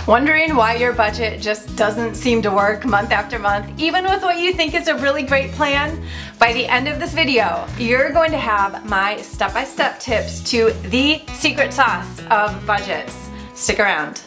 Wondering why your budget just doesn't seem to work month after month, even with what you think is a really great plan? By the end of this video, you're going to have my step-by-step tips to the secret sauce of budgets. Stick around.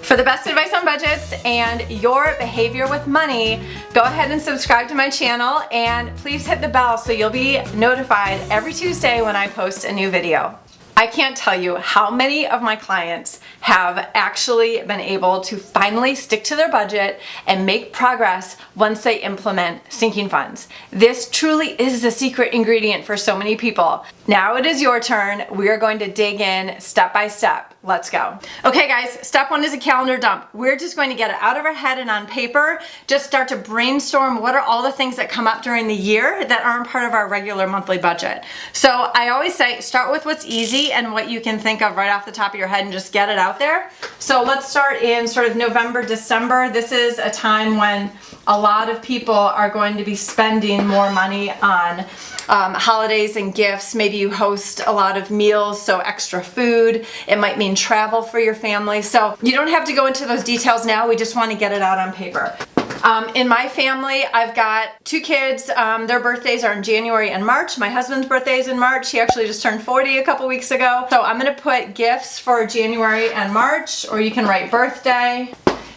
For the best advice on budgets and your behavior with money, go ahead and subscribe to my channel and please hit the bell so you'll be notified every Tuesday when I post a new video. I can't tell you how many of my clients have actually been able to finally stick to their budget and make progress once they implement sinking funds. This truly is the secret ingredient for so many people. Now it is your turn. We are going to dig in step by step. Let's go. Okay guys, step one is a calendar dump. We're just going to get it out of our head and on paper, just start to brainstorm what are all the things that come up during the year that aren't part of our regular monthly budget. So I always say start with what's easy and what you can think of right off the top of your head and just get it out there. So let's start in sort of November, December. This is a time when a lot of people are going to be spending more money on holidays and gifts. Maybe you host a lot of meals, so extra food. It might mean travel for your family. So you don't have to go into those details now. We just want to get it out on paper. In my family, I've got two kids. Their birthdays are in January and March. My husband's birthday is in March. He actually just turned 40 a couple weeks ago. So I'm going to put gifts for January and March, or you can write birthday.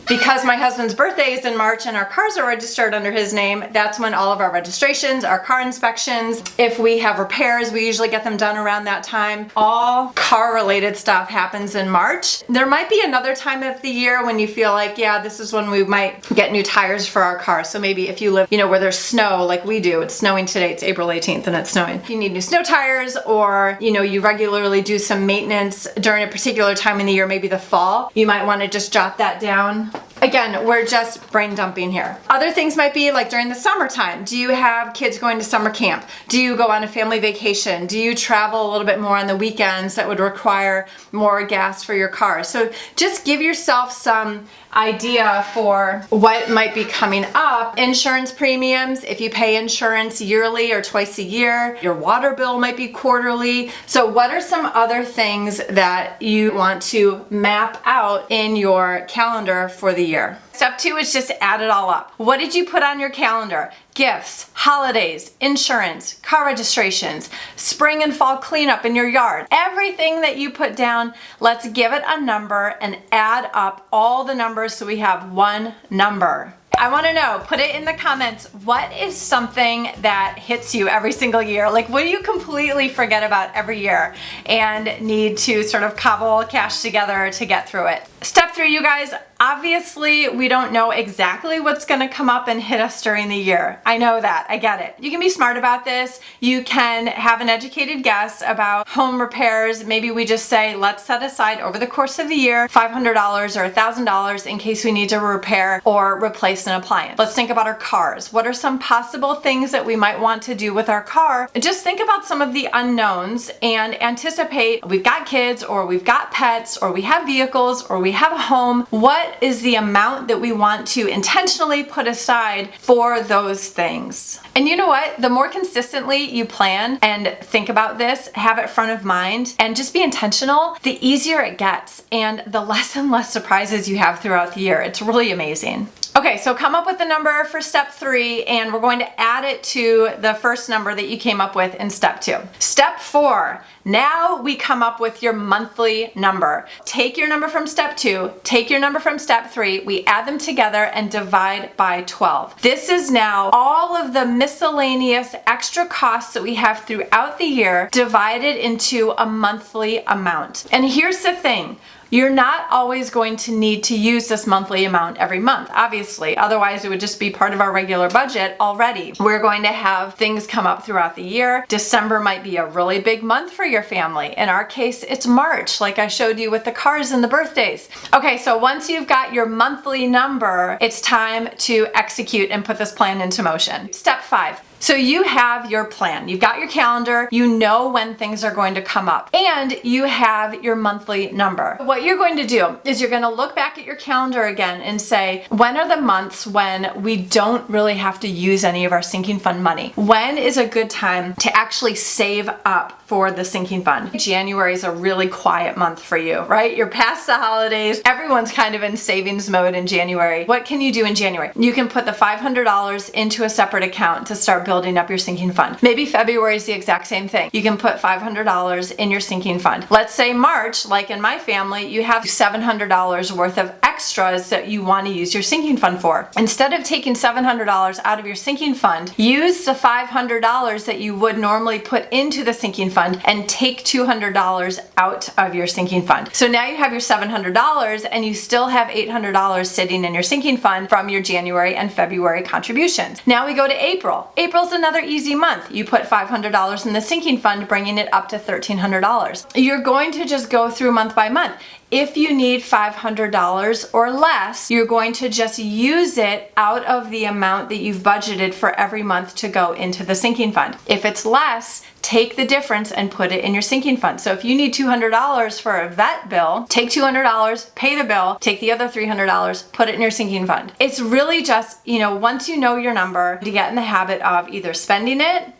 Because my husband's birthday is in March and our cars are registered under his name, that's when all of our registrations, our car inspections, if we have repairs, we usually get them done around that time. All car related stuff happens in March. There might be another time of the year when you feel like, yeah, this is when we might get new tires for our car. So maybe if you live, where there's snow like we do, it's snowing today, it's April 18th and it's snowing. If you need new snow tires or, you regularly do some maintenance during a particular time in the year, maybe the fall, you might want to just jot that down. Again, we're just brain dumping here. Other things might be like during the summertime. Do you have kids going to summer camp? Do you go on a family vacation? Do you travel a little bit more on the weekends that would require more gas for your car? So just give yourself some idea for what might be coming up. Insurance premiums, if you pay insurance yearly or twice a year, your water bill might be quarterly. So what are some other things that you want to map out in your calendar for the year? Step two is just add it all up. What did you put on your calendar? Gifts, holidays, insurance, car registrations, spring and fall cleanup in your yard. Everything that you put down, let's give it a number and add up all the numbers so we have one number. I want to know, put it in the comments, what is something that hits you every single year? Like what do you completely forget about every year and need to sort of cobble cash together to get through it? Step three, you guys, obviously we don't know exactly what's going to come up and hit us during the year. I know that, I get it. You can be smart about this. You can have an educated guess about home repairs. Maybe we just say, let's set aside over the course of the year $500 or $1,000 in case we need to repair or replace an appliance. Let's think about our cars. What are some possible things that we might want to do with our car? Just think about some of the unknowns and anticipate. We've got kids or we've got pets or we have vehicles or we have a home. What is the amount that we want to intentionally put aside for those things? And you know what? The more consistently you plan and think about this, have it front of mind, and just be intentional, the easier it gets and the less and less surprises you have throughout the year. It's really amazing. Okay, so come up with the number for step three and we're going to add it to the first number that you came up with in step two. Step four, now we come up with your monthly number. Take your number from step two, take your number from step three, we add them together and divide by 12. This is now all of the miscellaneous extra costs that we have throughout the year divided into a monthly amount. And here's the thing. You're not always going to need to use this monthly amount every month, obviously. Otherwise, it would just be part of our regular budget already. We're going to have things come up throughout the year. December might be a really big month for your family. In our case, it's March, like I showed you with the cars and the birthdays. Okay, so once you've got your monthly number, it's time to execute and put this plan into motion. Step five, So you have your plan. You've got your calendar, you know when things are going to come up, and you have your monthly number. What you're going to do is you're going to look back at your calendar again and say, when are the months when we don't really have to use any of our sinking fund money? When is a good time to actually save up for the sinking fund? January is a really quiet month for you, right? You're past the holidays. Everyone's kind of in savings mode in January. What can you do in January? You can put the $500 into a separate account to start building up your sinking fund. Maybe February is the exact same thing. You can put $500 in your sinking fund. Let's say March, like in my family, you have $700 worth of extras that you want to use your sinking fund for. Instead of taking $700 out of your sinking fund, use the $500 that you would normally put into the sinking fund and take $200 out of your sinking fund. So now you have your $700 and you still have $800 sitting in your sinking fund from your January and February contributions. Now we go to April. April's another easy month. You put $500 in the sinking fund, bringing it up to $1,300. You're going to just go through month by month. If you need $500 or less, you're going to just use it out of the amount that you've budgeted for every month to go into the sinking fund. If it's less, take the difference and put it in your sinking fund. So if you need $200 for a vet bill, take $200, pay the bill, take the other $300, put it in your sinking fund. It's really just, once you know your number, to get in the habit of either spending it,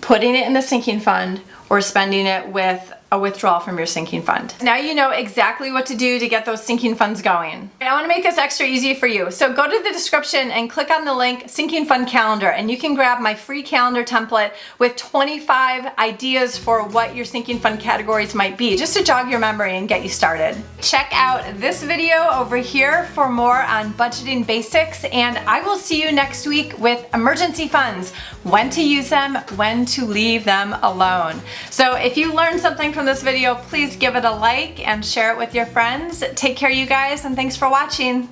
putting it in the sinking fund, or spending it with a withdrawal from your sinking fund. Now you know exactly what to do to get those sinking funds going. I want to make this extra easy for you. So go to the description and click on the link Sinking Fund Calendar, and you can grab my free calendar template with 25 ideas for what your sinking fund categories might be, just to jog your memory and get you started. Check out this video over here for more on budgeting basics, and I will see you next week with emergency funds, when to use them, when to leave them alone. So if you learned something from this video, please give it a like and share it with your friends. Take care, you guys, and thanks for watching.